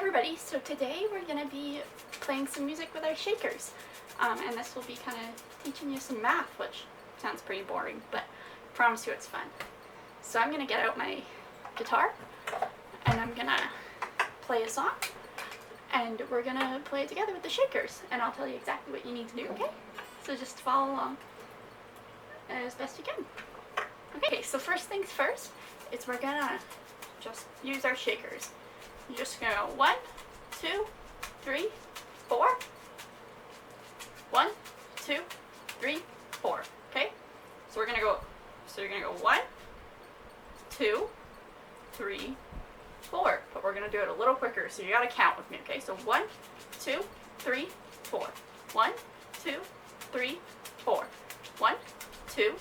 everybody, so today we're going to be playing some music with our shakers, and this will be kind of teaching you some math, which sounds pretty boring, but I promise you it's fun. So I'm going to get out my guitar, and I'm going to play a song, and we're going to play it together with the shakers, and I'll tell you exactly what you need to do, okay? So just follow along as best you can. Okay, so first things first, is we're going to just use our shakers. You're just gonna go 1, 2, 3, 4. 1, 2, 3, 4. Okay? So we're gonna go. So you're gonna go 1, 2, 3, 4. But we're gonna do it a little quicker, so you gotta count with me. Okay? So 1, 2, 3, 4. 1, 2, 3, 4. 1, 2,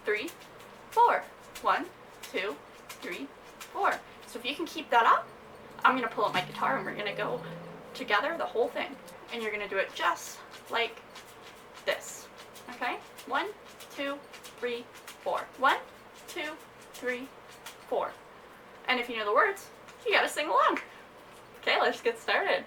3, 4. 1, 2, 3, 4. So if you can keep that up, I'm going to pull out my guitar and we're going to go together the whole thing. And you're going to do it just like this. Okay? 1, 2, 3, 4. 1, 2, 3, 4. And if you know the words, you got to sing along. Okay, let's get started.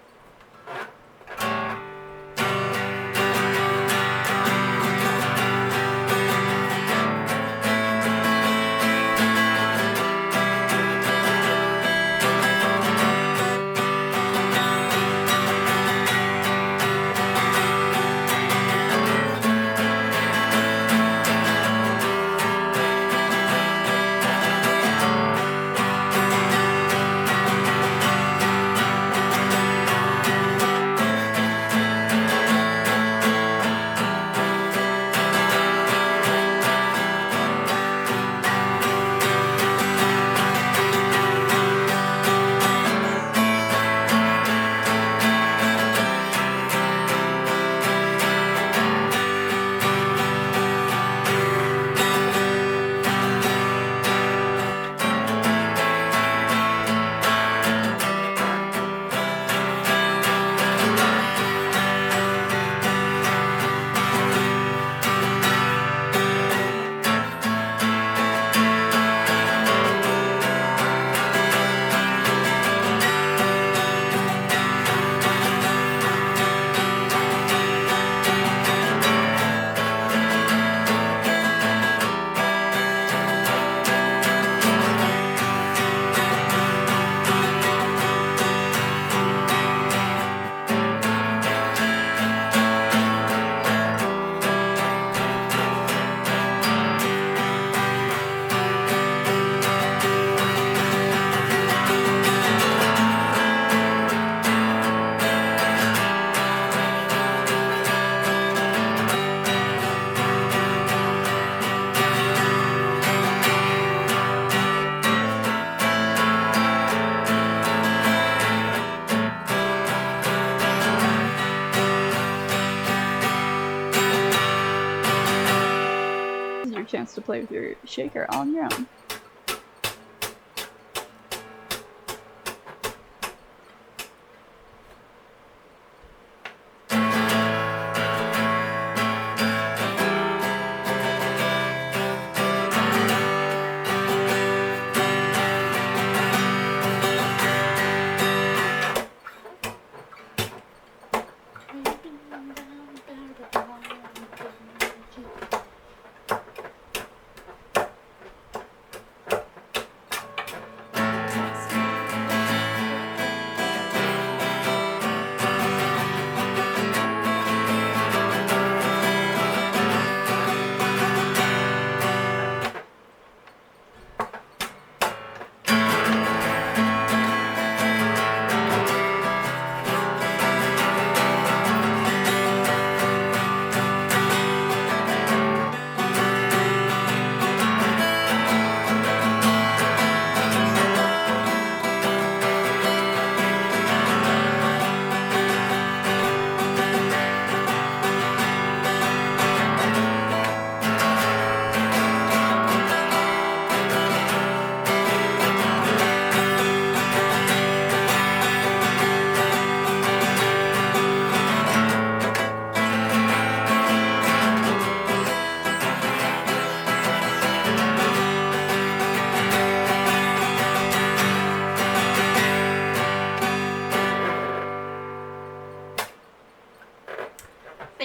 Chance to play with your shaker on your own.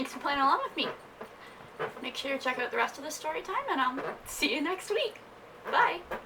thanks for playing along with me. Make sure to check out the rest of the story time, and I'll see you next week. Bye!